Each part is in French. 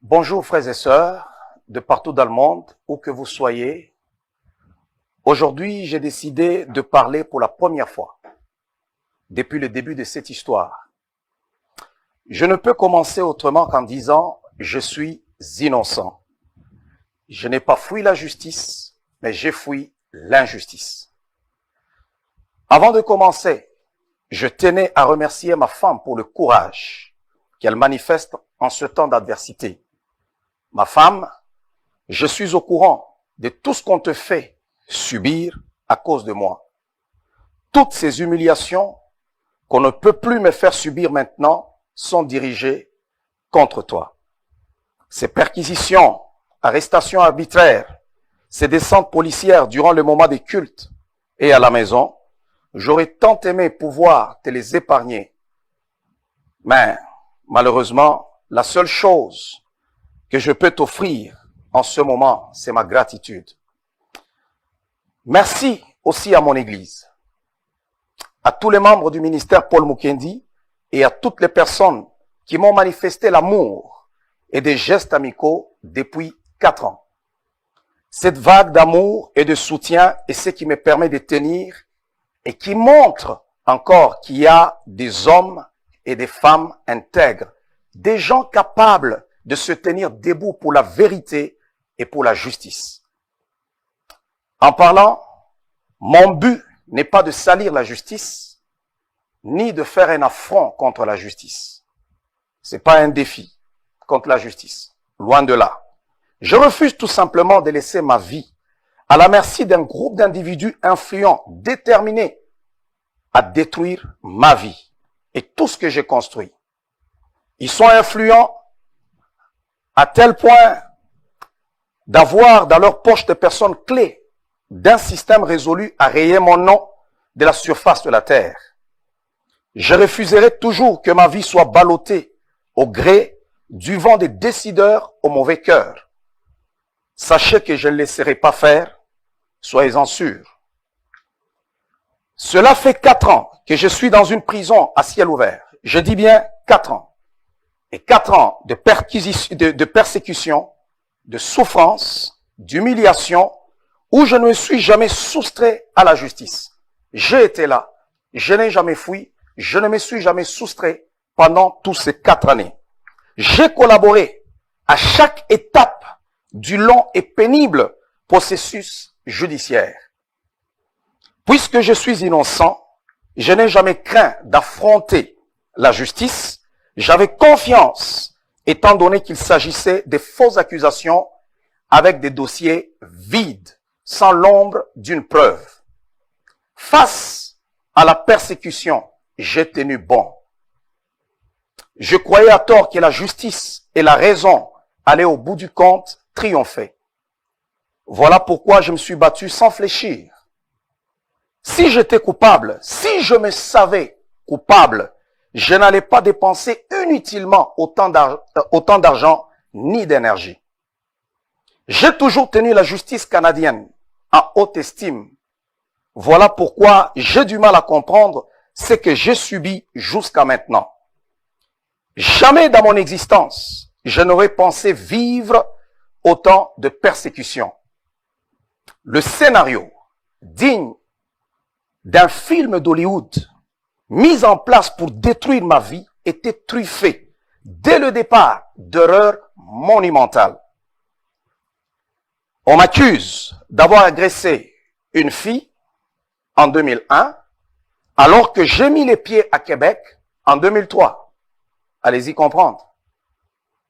Bonjour frères et sœurs de partout dans le monde, où que vous soyez. Aujourd'hui, j'ai décidé de parler pour la première fois, depuis le début de cette histoire. Je ne peux commencer autrement qu'en disant « Je suis innocent ». Je n'ai pas fui la justice, mais j'ai fui l'injustice. Avant de commencer, je tenais à remercier ma femme pour le courage qu'elle manifeste en ce temps d'adversité. Ma femme, je suis au courant de tout ce qu'on te fait subir à cause de moi. Toutes ces humiliations qu'on ne peut plus me faire subir maintenant sont dirigées contre toi. Ces perquisitions, arrestations arbitraires, ces descentes policières durant le moment des cultes et à la maison, j'aurais tant aimé pouvoir te les épargner. Mais malheureusement, la seule chose que je peux t'offrir en ce moment, c'est ma gratitude. Merci aussi à mon Église, à tous les membres du ministère Paul Mukendi et à toutes les personnes qui m'ont manifesté l'amour et des gestes amicaux depuis 4 ans. Cette vague d'amour et de soutien est ce qui me permet de tenir et qui montre encore qu'il y a des hommes et des femmes intègres, des gens capables de se tenir debout pour la vérité et pour la justice. En parlant, mon but n'est pas de salir la justice, ni de faire un affront contre la justice. C'est pas un défi contre la justice. Loin de là. Je refuse tout simplement de laisser ma vie à la merci d'un groupe d'individus influents, déterminés à détruire ma vie et tout ce que j'ai construit. Ils sont influents à tel point d'avoir dans leur poche des personnes clés d'un système résolu à rayer mon nom de la surface de la terre. Je refuserai toujours que ma vie soit ballottée au gré du vent des décideurs au mauvais cœur. Sachez que je ne laisserai pas faire, soyez-en sûrs. Cela fait 4 ans que je suis dans une prison à ciel ouvert. Je dis bien 4 ans. Et 4 ans de persécution, de souffrance, d'humiliation, où je ne me suis jamais soustrait à la justice. J'ai été là, je n'ai jamais fui, je ne me suis jamais soustrait pendant tous ces 4 années. J'ai collaboré à chaque étape du long et pénible processus judiciaire. Puisque je suis innocent, je n'ai jamais craint d'affronter la justice. J'avais confiance, étant donné qu'il s'agissait de fausses accusations avec des dossiers vides, sans l'ombre d'une preuve. Face à la persécution, j'ai tenu bon. Je croyais à tort que la justice et la raison allaient au bout du compte triompher. Voilà pourquoi je me suis battu sans fléchir. Si j'étais coupable, si je me savais coupable, je n'allais pas dépenser inutilement autant d'argent ni d'énergie. J'ai toujours tenu la justice canadienne en haute estime. Voilà pourquoi j'ai du mal à comprendre ce que j'ai subi jusqu'à maintenant. Jamais dans mon existence, je n'aurais pensé vivre autant de persécutions. Le scénario digne d'un film d'Hollywood mis en place pour détruire ma vie était truffé dès le départ d'erreurs monumentales. On m'accuse d'avoir agressé une fille en 2001 alors que j'ai mis les pieds à Québec en 2003. Allez-y comprendre.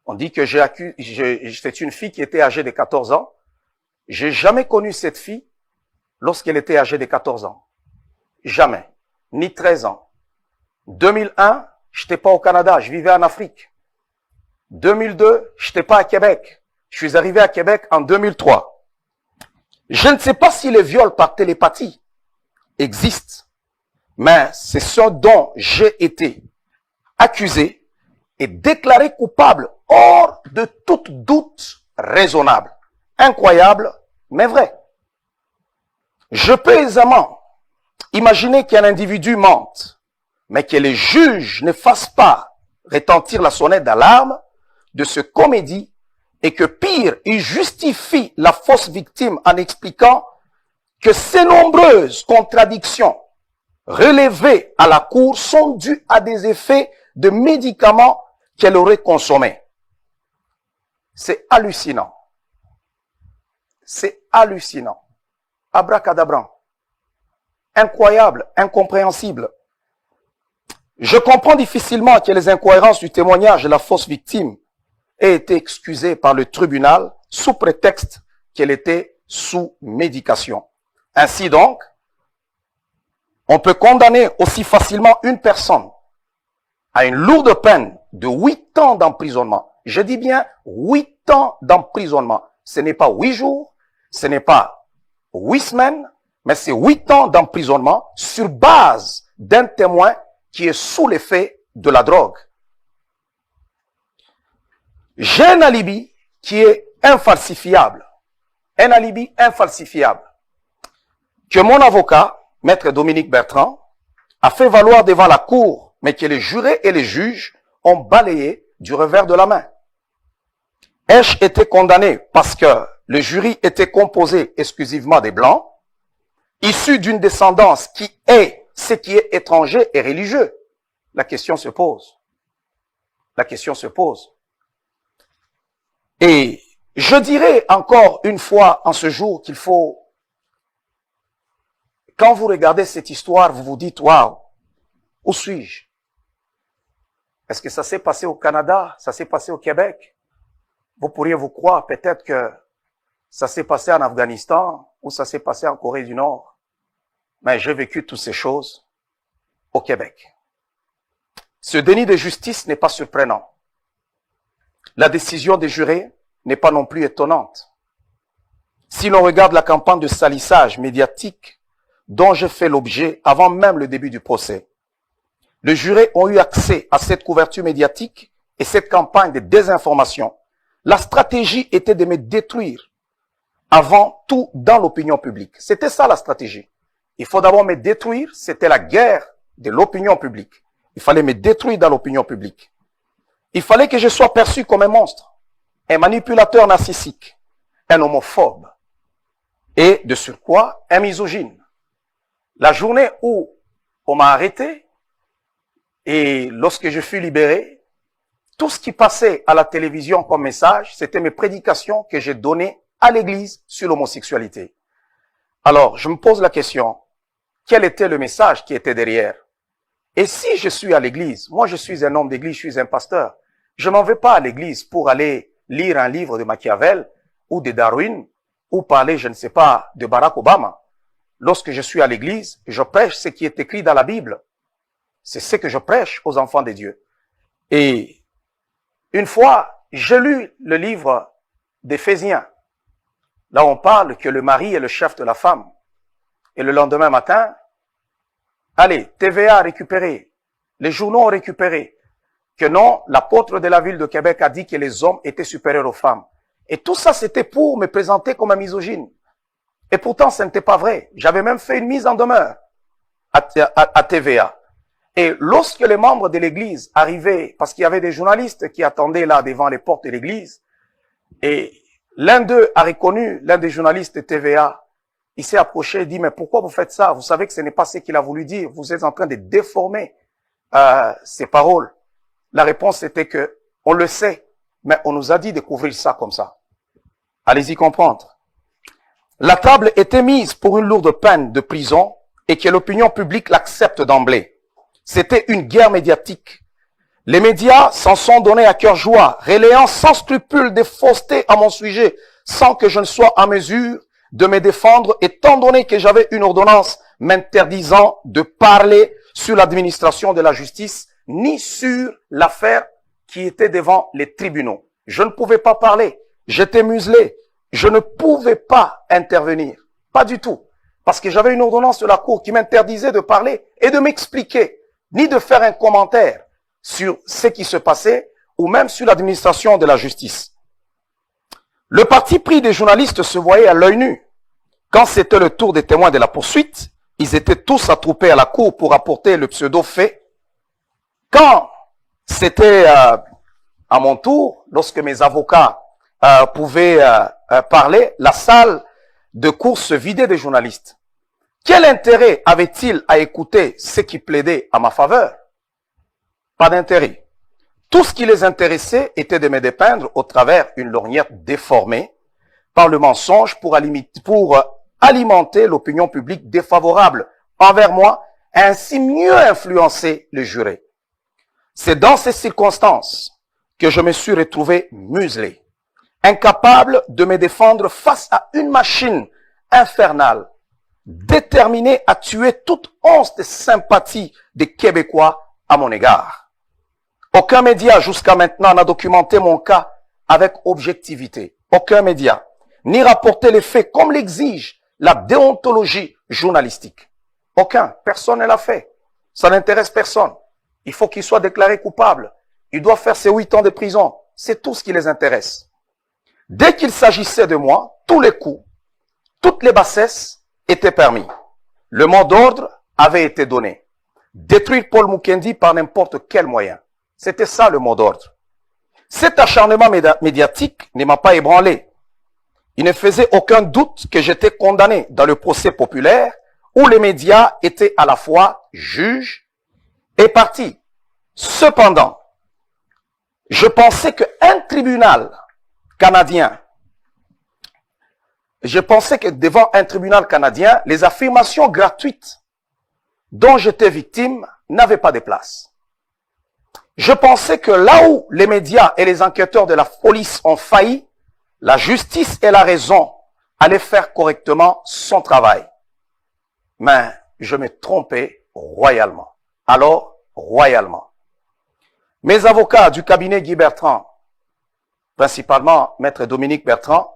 On dit que c'est une fille qui était âgée de 14 ans. J'ai jamais connu cette fille lorsqu'elle était âgée de 14 ans. Jamais. Ni 13 ans. 2001, je n'étais pas au Canada, je vivais en Afrique. 2002, je n'étais pas à Québec. Je suis arrivé à Québec en 2003. Je ne sais pas si les viols par télépathie existent, mais c'est ce dont j'ai été accusé et déclaré coupable hors de tout doute raisonnable. Incroyable, mais vrai. Je peux aisément imaginer qu'un individu mente, mais que les juges ne fassent pas retentir la sonnette d'alarme de ce comédie et que pire, il justifie la fausse victime en expliquant que ces nombreuses contradictions relevées à la cour sont dues à des effets de médicaments qu'elle aurait consommés. C'est hallucinant. C'est hallucinant. Abracadabran. Incroyable, incompréhensible. Je comprends difficilement que les incohérences du témoignage de la fausse victime aient été excusées par le tribunal sous prétexte qu'elle était sous médication. Ainsi donc, on peut condamner aussi facilement une personne à une lourde peine de 8 ans d'emprisonnement. Je dis bien 8 ans d'emprisonnement. Ce n'est pas 8 jours, ce n'est pas 8 semaines, mais c'est 8 ans d'emprisonnement sur base d'un témoin qui est sous l'effet de la drogue. J'ai un alibi qui est infalsifiable. Un alibi infalsifiable. Que mon avocat, Maître Dominique Bertrand, a fait valoir devant la cour, mais que les jurés et les juges ont balayé du revers de la main. Ai-je été condamné parce que le jury était composé exclusivement des Blancs, issus d'une descendance qui est ce qui est étranger et religieux? La question se pose. La question se pose. Et je dirais encore une fois en ce jour qu'il faut, quand vous regardez cette histoire, vous vous dites, waouh, où suis-je? Est-ce que ça s'est passé au Canada? Ça s'est passé au Québec? Vous pourriez vous croire peut-être que ça s'est passé en Afghanistan ou ça s'est passé en Corée du Nord. Mais j'ai vécu toutes ces choses au Québec. Ce déni de justice n'est pas surprenant. La décision des jurés n'est pas non plus étonnante. Si l'on regarde la campagne de salissage médiatique dont j'ai fait l'objet avant même le début du procès, les jurés ont eu accès à cette couverture médiatique et cette campagne de désinformation. La stratégie était de me détruire avant tout dans l'opinion publique. C'était ça la stratégie. Il faut d'abord me détruire, c'était la guerre de l'opinion publique. Il fallait me détruire dans l'opinion publique. Il fallait que je sois perçu comme un monstre, un manipulateur narcissique, un homophobe et de surcroît un misogyne. La journée où on m'a arrêté et lorsque je fus libéré, tout ce qui passait à la télévision comme message, c'était mes prédications que j'ai données à l'église sur l'homosexualité. Alors, je me pose la question, quel était le message qui était derrière? Et si je suis à l'église, moi je suis un homme d'église, je suis un pasteur, je m'en vais pas à l'église pour aller lire un livre de Machiavel ou de Darwin ou parler, je ne sais pas, de Barack Obama. Lorsque je suis à l'église, je prêche ce qui est écrit dans la Bible. C'est ce que je prêche aux enfants de Dieu. Et une fois, j'ai lu le livre d'Éphésiens. Là, on parle que le mari est le chef de la femme. Et le lendemain matin, allez, TVA a récupéré, les journaux ont récupéré, que non, l'apôtre de la ville de Québec a dit que les hommes étaient supérieurs aux femmes. Et tout ça, c'était pour me présenter comme un misogyne. Et pourtant, ce n'était pas vrai. J'avais même fait une mise en demeure à TVA. Et lorsque les membres de l'église arrivaient, parce qu'il y avait des journalistes qui attendaient là devant les portes de l'église, et l'un d'eux a reconnu, l'un des journalistes de TVA, il s'est approché et dit, mais pourquoi vous faites ça? Vous savez que ce n'est pas ce qu'il a voulu dire. Vous êtes en train de déformer ses paroles. La réponse était que, on le sait, mais on nous a dit de couvrir ça comme ça. Allez-y comprendre. La table était mise pour une lourde peine de prison et que l'opinion publique l'accepte d'emblée. C'était une guerre médiatique. Les médias s'en sont donnés à cœur joie, relayant sans scrupule des faussetés à mon sujet, sans que je ne sois en mesure de me défendre, étant donné que j'avais une ordonnance m'interdisant de parler sur l'administration de la justice, ni sur l'affaire qui était devant les tribunaux. Je ne pouvais pas parler, j'étais muselé, je ne pouvais pas intervenir, pas du tout, parce que j'avais une ordonnance de la Cour qui m'interdisait de parler et de m'expliquer, ni de faire un commentaire sur ce qui se passait, ou même sur l'administration de la justice. Le parti pris des journalistes se voyait à l'œil nu. Quand c'était le tour des témoins de la poursuite, ils étaient tous attroupés à la cour pour apporter le pseudo-fait. Quand c'était à mon tour, lorsque mes avocats pouvait parler, la salle de course se vidait des journalistes. Quel intérêt avait-il à écouter ceux qui plaidaient à ma faveur? Pas d'intérêt. Tout ce qui les intéressait était de me dépeindre au travers une lorgnette déformée par le mensonge pour alimenter l'opinion publique défavorable envers moi et ainsi mieux influencer les jurés. C'est dans ces circonstances que je me suis retrouvé muselé, incapable de me défendre face à une machine infernale, déterminée à tuer toute once de sympathie des Québécois à mon égard. Aucun média jusqu'à maintenant n'a documenté mon cas avec objectivité. Aucun média, ni rapporté les faits comme l'exige la déontologie journalistique. Aucun, personne ne l'a fait. Ça n'intéresse personne. Il faut qu'il soit déclaré coupable. Il doit faire ses 8 ans de prison. C'est tout ce qui les intéresse. Dès qu'il s'agissait de moi, tous les coups, toutes les bassesses étaient permis. Le mot d'ordre avait été donné. Détruire Paul Mukendi par n'importe quel moyen. C'était ça le mot d'ordre. Cet acharnement médiatique ne m'a pas ébranlé. Il ne faisait aucun doute que j'étais condamné dans le procès populaire où les médias étaient à la fois juges et parties. Cependant, je pensais qu'un tribunal canadien, devant un tribunal canadien, les affirmations gratuites dont j'étais victime n'avaient pas de place. Je pensais que là où les médias et les enquêteurs de la police ont failli, la justice et la raison allaient faire correctement son travail. Mais je me trompais royalement. Alors, royalement. Mes avocats du cabinet Guy Bertrand, principalement Maître Dominique Bertrand,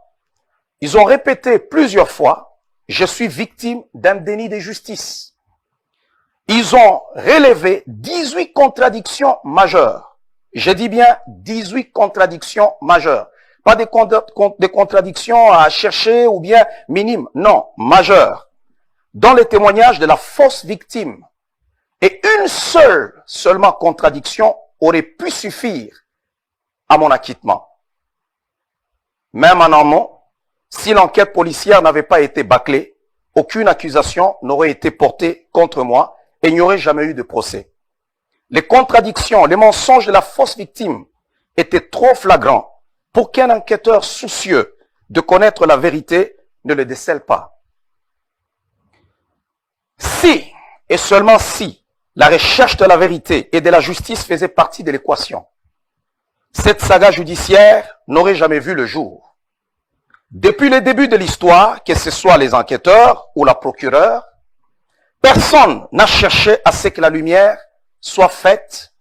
ils ont répété plusieurs fois, je suis victime d'un déni de justice. Ils ont relevé 18 contradictions majeures. Je dis bien 18 contradictions majeures. Pas des contradictions à chercher ou bien minimes. Non, majeures. Dans les témoignages de la fausse victime. Et une seulement contradiction aurait pu suffire à mon acquittement. Même en amont, si l'enquête policière n'avait pas été bâclée, aucune accusation n'aurait été portée contre moi et il n'y aurait jamais eu de procès. Les contradictions, les mensonges de la fausse victime étaient trop flagrants pour qu'un enquêteur soucieux de connaître la vérité ne le décèle pas. Si, et seulement si, la recherche de la vérité et de la justice faisait partie de l'équation, cette saga judiciaire n'aurait jamais vu le jour. Depuis le début de l'histoire, que ce soit les enquêteurs ou la procureure, personne n'a cherché à ce que la lumière soit faite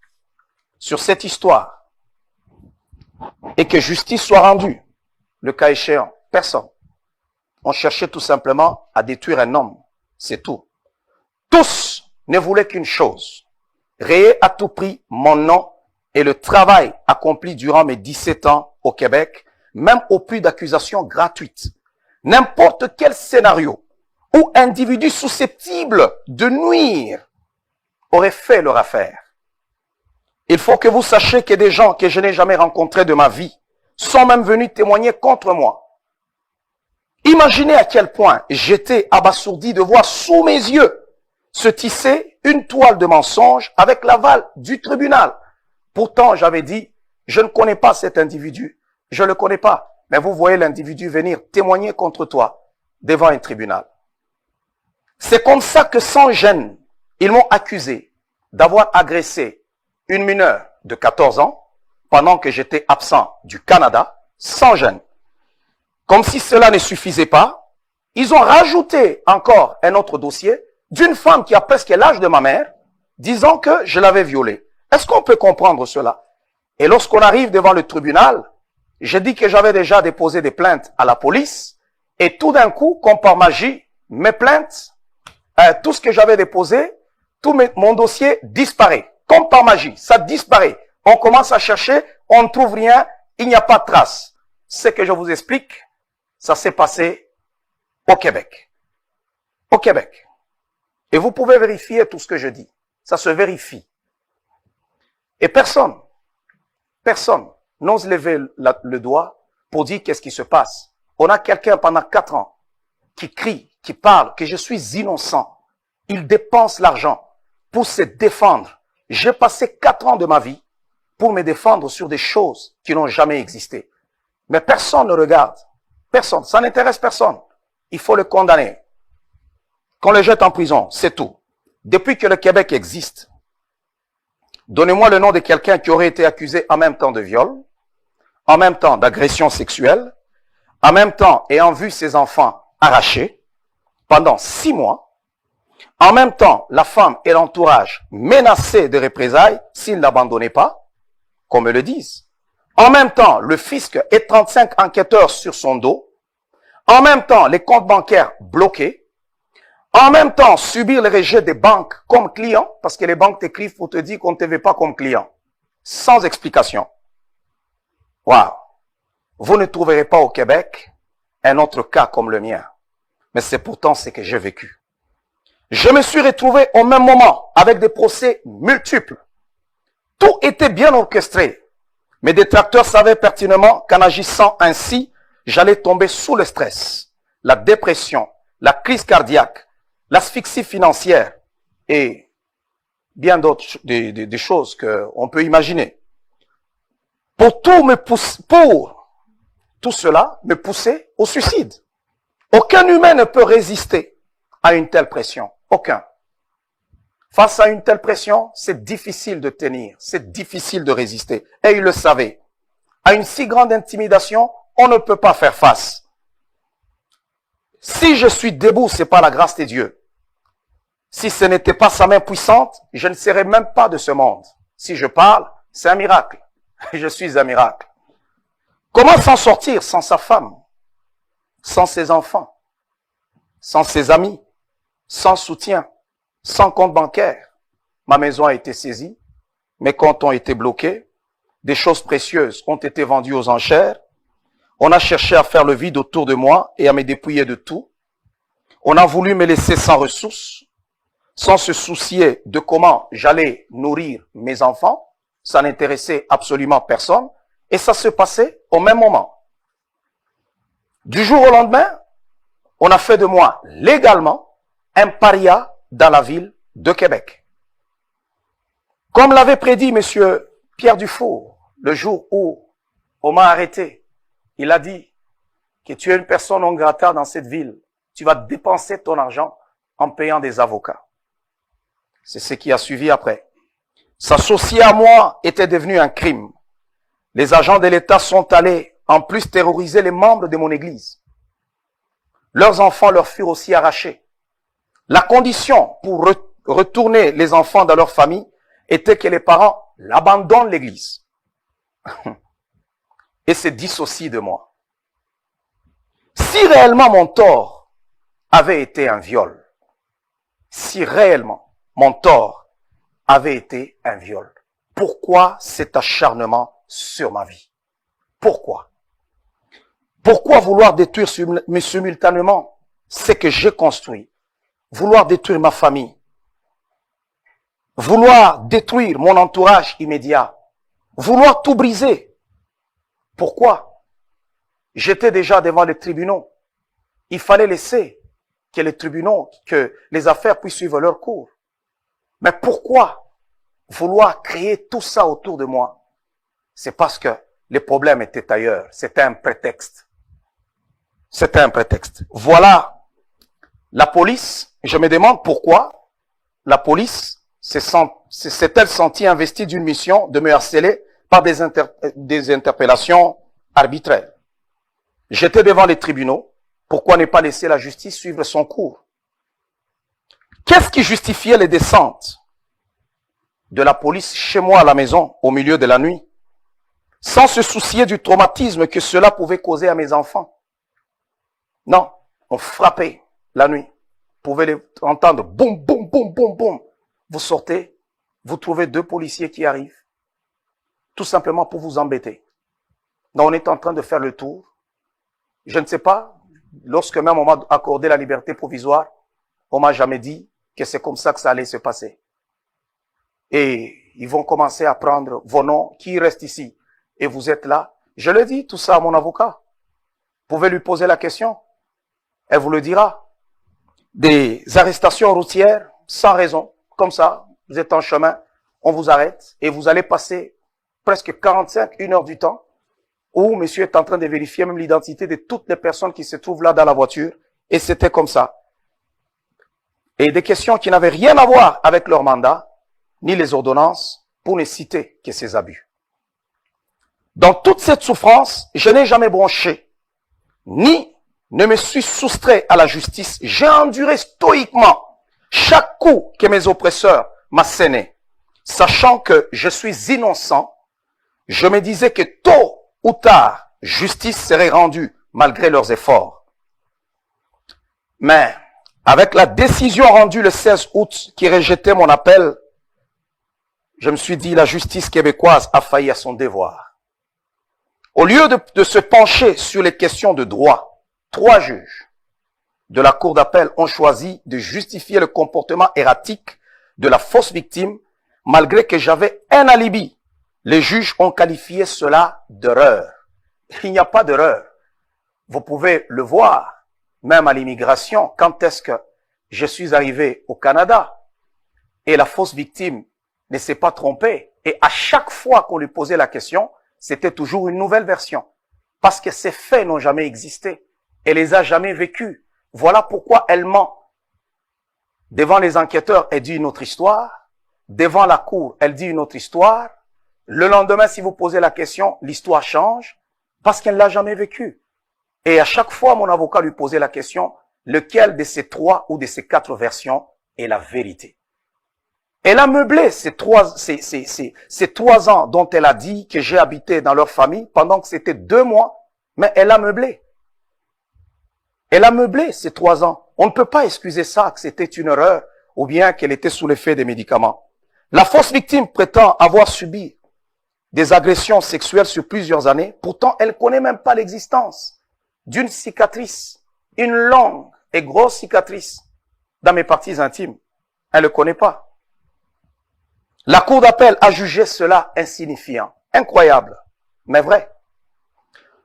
sur cette histoire et que justice soit rendue, le cas échéant. Personne. On cherchait tout simplement à détruire un homme. C'est tout. Tous ne voulaient qu'une chose, rayer à tout prix mon nom et le travail accompli durant mes 17 ans au Québec, même au prix d'accusations gratuites. N'importe quel scénario ou individu susceptible de nuire aurait fait leur affaire. Il faut que vous sachiez que des gens que je n'ai jamais rencontrés de ma vie sont même venus témoigner contre moi. Imaginez à quel point j'étais abasourdi de voir sous mes yeux se tisser une toile de mensonges avec l'aval du tribunal. Pourtant, j'avais dit, je ne connais pas cet individu, je ne le connais pas. Mais vous voyez l'individu venir témoigner contre toi devant un tribunal. C'est comme ça que sans gêne, ils m'ont accusé d'avoir agressé une mineure de 14 ans pendant que j'étais absent du Canada, sans gêne. Comme si cela ne suffisait pas, ils ont rajouté encore un autre dossier d'une femme qui a presque l'âge de ma mère, disant que je l'avais violée. Est-ce qu'on peut comprendre cela? Et lorsqu'on arrive devant le tribunal, j'ai dit que j'avais déjà déposé des plaintes à la police, et tout d'un coup, comme par magie, mes plaintes, tout ce que j'avais déposé, mon dossier disparaît. Comme par magie, ça disparaît. On commence à chercher, on ne trouve rien, il n'y a pas de trace. Ce que je vous explique, ça s'est passé au Québec. Au Québec. Et vous pouvez vérifier tout ce que je dis. Ça se vérifie. Et personne n'ose lever le doigt pour dire qu'est-ce qui se passe. On a quelqu'un pendant 4 ans qui crie, qui parle, que je suis innocent. Il dépense l'argent pour se défendre. J'ai passé 4 ans de ma vie pour me défendre sur des choses qui n'ont jamais existé. Mais personne ne regarde. Personne. Ça n'intéresse personne. Il faut le condamner. Qu'on le jette en prison, c'est tout. Depuis que le Québec existe, donnez-moi le nom de quelqu'un qui aurait été accusé en même temps de viol, en même temps d'agression sexuelle, en même temps ayant vu ses enfants arrachés pendant 6 mois, en même temps la femme et l'entourage menacés de représailles s'ils n'abandonnaient pas, qu'on me le dise. En même temps, le fisc et 35 enquêteurs sur son dos. En même temps, les comptes bancaires bloqués. En même temps, subir le rejet des banques comme client, parce que les banques t'écrivent pour te dire qu'on ne te veut pas comme client. Sans explication. Waouh! Vous ne trouverez pas au Québec un autre cas comme le mien. Mais c'est pourtant ce que j'ai vécu. Je me suis retrouvé au même moment avec des procès multiples. Tout était bien orchestré. Mes détracteurs savaient pertinemment qu'en agissant ainsi, j'allais tomber sous le stress, la dépression, la crise cardiaque, l'asphyxie financière et bien d'autres des choses qu'on peut imaginer. Pour tout cela me pousser au suicide. Aucun humain ne peut résister à une telle pression. Aucun. Face à une telle pression, c'est difficile de tenir, c'est difficile de résister. Et il le savait. À une si grande intimidation, on ne peut pas faire face. Si je suis debout, c'est par la grâce de Dieu. Si ce n'était pas sa main puissante, je ne serais même pas de ce monde. Si je parle, c'est un miracle. Je suis un miracle. Comment s'en sortir sans sa femme, sans ses enfants, sans ses amis, sans soutien, sans compte bancaire? Ma maison a été saisie, mes comptes ont été bloqués, des choses précieuses ont été vendues aux enchères, on a cherché à faire le vide autour de moi et à me dépouiller de tout. On a voulu me laisser sans ressources, sans se soucier de comment j'allais nourrir mes enfants. Ça n'intéressait absolument personne. Et ça se passait au même moment. Du jour au lendemain, on a fait de moi légalement un paria dans la ville de Québec. Comme l'avait prédit M. Pierre Dufour, le jour où on m'a arrêté, il a dit que tu es une personne non grata dans cette ville. Tu vas dépenser ton argent en payant des avocats. C'est ce qui a suivi après. S'associer à moi était devenu un crime. Les agents de l'État sont allés en plus terroriser les membres de mon église. Leurs enfants leur furent aussi arrachés. La condition pour retourner les enfants dans leur famille était que les parents l'abandonnent l'église et se dissocient de moi. Si réellement mon tort avait été un viol, si réellement mon tort avait été un viol, pourquoi cet acharnement sur ma vie? Pourquoi? Pourquoi vouloir détruire simultanément ce que j'ai construit? Vouloir détruire ma famille? Vouloir détruire mon entourage immédiat? Vouloir tout briser? Pourquoi? J'étais déjà devant les tribunaux. Il fallait laisser que les tribunaux, que les affaires puissent suivre leur cours. Mais pourquoi vouloir créer tout ça autour de moi? C'est parce que les problèmes étaient ailleurs. C'était un prétexte. C'était un prétexte. Voilà. La police, je me demande pourquoi la police s'est-elle sentie investie d'une mission de me harceler par des interpellations arbitraires. J'étais devant les tribunaux. Pourquoi ne pas laisser la justice suivre son cours? Qu'est-ce qui justifiait les descentes de la police chez moi à la maison au milieu de la nuit, sans se soucier du traumatisme que cela pouvait causer à mes enfants? Non, on frappait la nuit. Vous pouvez les entendre, boum, boum, boum, boum, boum. Vous sortez, vous trouvez 2 policiers qui arrivent, tout simplement pour vous embêter. Donc on est en train de faire le tour. Je ne sais pas, lorsque même on m'a accordé la liberté provisoire, on m'a jamais dit que c'est comme ça que ça allait se passer. Et ils vont commencer à prendre vos noms, qui restent ici. Et vous êtes là. Je le dis tout ça à mon avocat. Vous pouvez lui poser la question. Elle vous le dira. Des arrestations routières sans raison, comme ça, vous êtes en chemin, on vous arrête et vous allez passer presque 45, 1 heure du temps où monsieur est en train de vérifier même l'identité de toutes les personnes qui se trouvent là dans la voiture et c'était comme ça. Et des questions qui n'avaient rien à voir avec leur mandat, ni les ordonnances, pour ne citer que ces abus. Dans toute cette souffrance, je n'ai jamais bronché, ni ne me suis soustrait à la justice. J'ai enduré stoïquement chaque coup que mes oppresseurs m'assénaient. Sachant que je suis innocent, je me disais que tôt ou tard, justice serait rendue malgré leurs efforts. Mais avec la décision rendue le 16 août qui rejetait mon appel, je me suis dit la justice québécoise a failli à son devoir. Au lieu de se pencher sur les questions de droit, 3 juges de la cour d'appel ont choisi de justifier le comportement erratique de la fausse victime malgré que j'avais un alibi. Les juges ont qualifié cela d'erreur. Il n'y a pas d'erreur. Vous pouvez le voir, même à l'immigration, quand est-ce que je suis arrivé au Canada et la fausse victime ne s'est pas trompée. Et à chaque fois qu'on lui posait la question, c'était toujours une nouvelle version. Parce que ces faits n'ont jamais existé. Elle les a jamais vécus. Voilà pourquoi elle ment. Devant les enquêteurs, elle dit une autre histoire. Devant la cour, elle dit une autre histoire. Le lendemain, si vous posez la question, l'histoire change parce qu'elle ne l'a jamais vécue. Et à chaque fois, mon avocat lui posait la question, lequel de ces 3 ou de ces 4 versions est la vérité? Elle a meublé ces 3 ans dont elle a dit que j'ai habité dans leur famille pendant que c'était 2 mois, mais elle a meublé. Elle a meublé ces 3 ans. On ne peut pas excuser ça, que c'était une erreur ou bien qu'elle était sous l'effet des médicaments. La fausse victime prétend avoir subi des agressions sexuelles sur plusieurs années. Pourtant, elle ne connaît même pas l'existence d'une cicatrice, une longue et grosse cicatrice dans mes parties intimes. Elle ne le connaît pas. La cour d'appel a jugé cela insignifiant. Incroyable, mais vrai.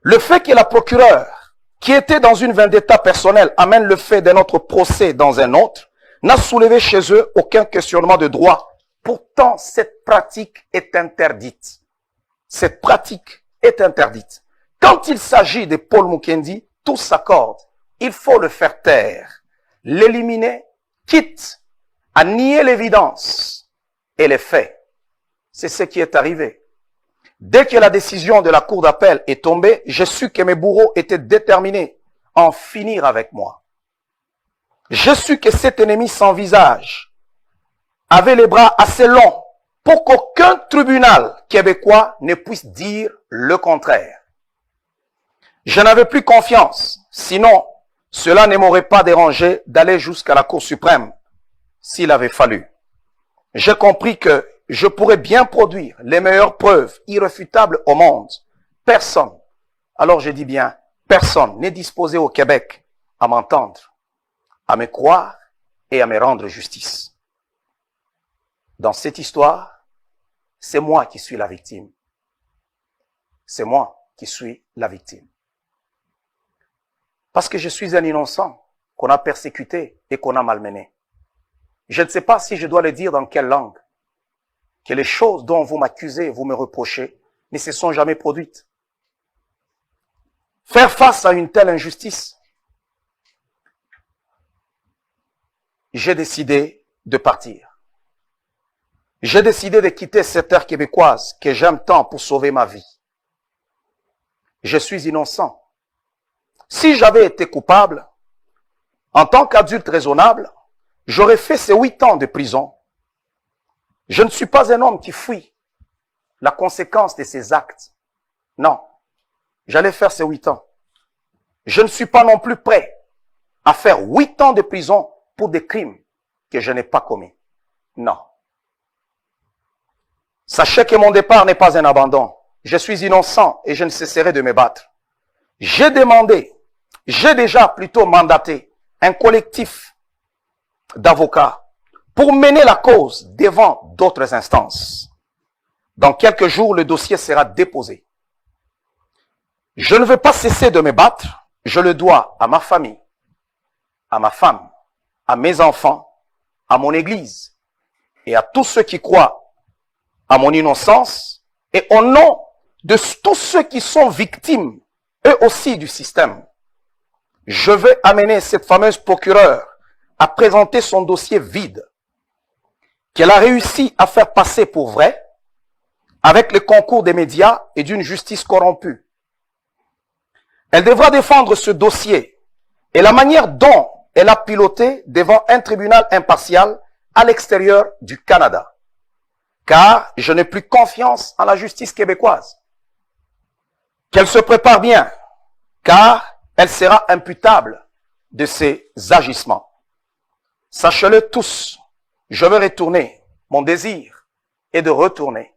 Le fait que la procureure, qui était dans une vendetta personnelle, amène le fait d'un autre procès dans un autre, n'a soulevé chez eux aucun questionnement de droit. Pourtant, cette pratique est interdite. Cette pratique est interdite. Quand il s'agit de Paul Mukendi, tout s'accorde. Il faut le faire taire, l'éliminer, quitte à nier l'évidence et les faits. C'est ce qui est arrivé. Dès que la décision de la cour d'appel est tombée, j'ai su que mes bourreaux étaient déterminés à en finir avec moi. J'ai su que cet ennemi sans visage avait les bras assez longs pour qu'aucun tribunal québécois ne puisse dire le contraire. Je n'avais plus confiance, sinon cela ne m'aurait pas dérangé d'aller jusqu'à la Cour suprême s'il avait fallu. J'ai compris que je pourrais bien produire les meilleures preuves irréfutables au monde. Personne, alors je dis bien, personne n'est disposé au Québec à m'entendre, à me croire et à me rendre justice. Dans cette histoire, c'est moi qui suis la victime. C'est moi qui suis la victime. Parce que je suis un innocent qu'on a persécuté et qu'on a malmené. Je ne sais pas si je dois le dire dans quelle langue, que les choses dont vous m'accusez, vous me reprochez, ne se sont jamais produites. Faire face à une telle injustice, j'ai décidé de partir. J'ai décidé de quitter cette terre québécoise que j'aime tant pour sauver ma vie. Je suis innocent. Si j'avais été coupable, en tant qu'adulte raisonnable, j'aurais fait ces 8 ans de prison. Je ne suis pas un homme qui fuit la conséquence de ses actes. Non, j'allais faire ces 8 ans. Je ne suis pas non plus prêt à faire 8 ans de prison pour des crimes que je n'ai pas commis. Non. Sachez que mon départ n'est pas un abandon. Je suis innocent et je ne cesserai de me battre. J'ai déjà plutôt mandaté un collectif d'avocats pour mener la cause devant d'autres instances. Dans quelques jours, le dossier sera déposé. Je ne veux pas cesser de me battre. Je le dois à ma famille, à ma femme, à mes enfants, à mon église et à tous ceux qui croient à mon innocence et au nom de tous ceux qui sont victimes, eux aussi, du système. Je veux amener cette fameuse procureure à présenter son dossier vide, qu'elle a réussi à faire passer pour vrai, avec le concours des médias et d'une justice corrompue. Elle devra défendre ce dossier et la manière dont elle a piloté devant un tribunal impartial à l'extérieur du Canada. Car je n'ai plus confiance en la justice québécoise. Qu'elle se prépare bien, car elle sera imputable de ses agissements. Sachez-le tous, je veux retourner. Mon désir est de retourner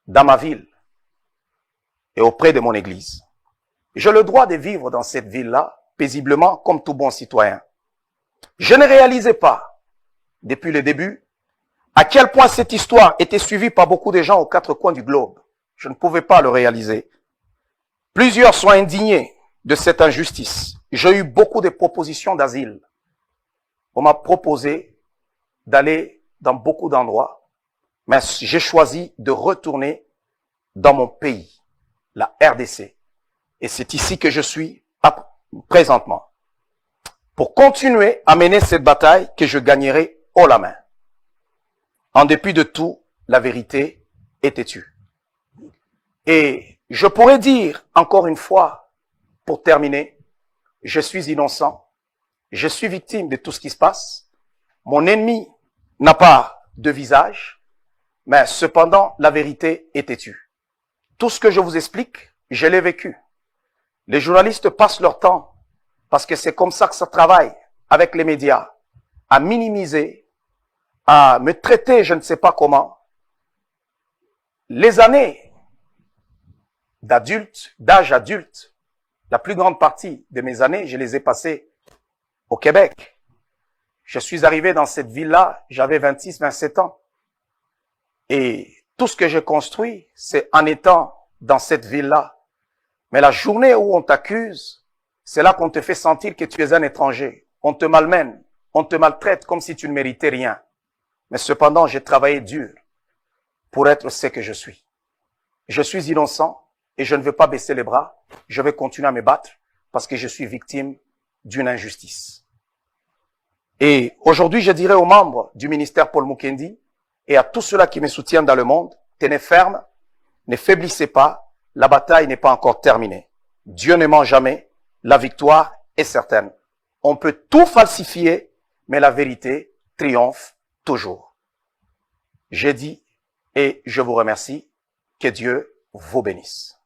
dans ma ville et auprès de mon église. J'ai le droit de vivre dans cette ville-là paisiblement comme tout bon citoyen. Je ne réalisais pas, depuis le début, à quel point cette histoire était suivie par beaucoup de gens aux quatre coins du globe. Je ne pouvais pas le réaliser. Plusieurs sont indignés de cette injustice. J'ai eu beaucoup de propositions d'asile. On m'a proposé d'aller dans beaucoup d'endroits, mais j'ai choisi de retourner dans mon pays, la RDC. Et c'est ici que je suis présentement, pour continuer à mener cette bataille que je gagnerai haut la main. En dépit de tout, la vérité est têtue. Et je pourrais dire encore une fois, pour terminer, je suis innocent, je suis victime de tout ce qui se passe, mon ennemi n'a pas de visage, mais cependant la vérité est têtue. Tout ce que je vous explique, je l'ai vécu. Les journalistes passent leur temps, parce que c'est comme ça que ça travaille avec les médias, à minimiser, à me traiter je ne sais pas comment. Les années d'âge adulte, la plus grande partie de mes années, je les ai passées au Québec. Je suis arrivé dans cette ville-là, j'avais 26, 27 ans. Et tout ce que j'ai construit, c'est en étant dans cette ville-là. Mais la journée où on t'accuse, c'est là qu'on te fait sentir que tu es un étranger. On te malmène, on te maltraite comme si tu ne méritais rien. Mais cependant, j'ai travaillé dur pour être ce que je suis. Je suis innocent et je ne veux pas baisser les bras. Je vais continuer à me battre parce que je suis victime d'une injustice. Et aujourd'hui, je dirais aux membres du ministère Paul Mukendi et à tous ceux-là qui me soutiennent dans le monde, tenez ferme, ne faiblissez pas, la bataille n'est pas encore terminée. Dieu ne ment jamais, la victoire est certaine. On peut tout falsifier, mais la vérité triomphe toujours. J'ai dit et je vous remercie. Que Dieu vous bénisse.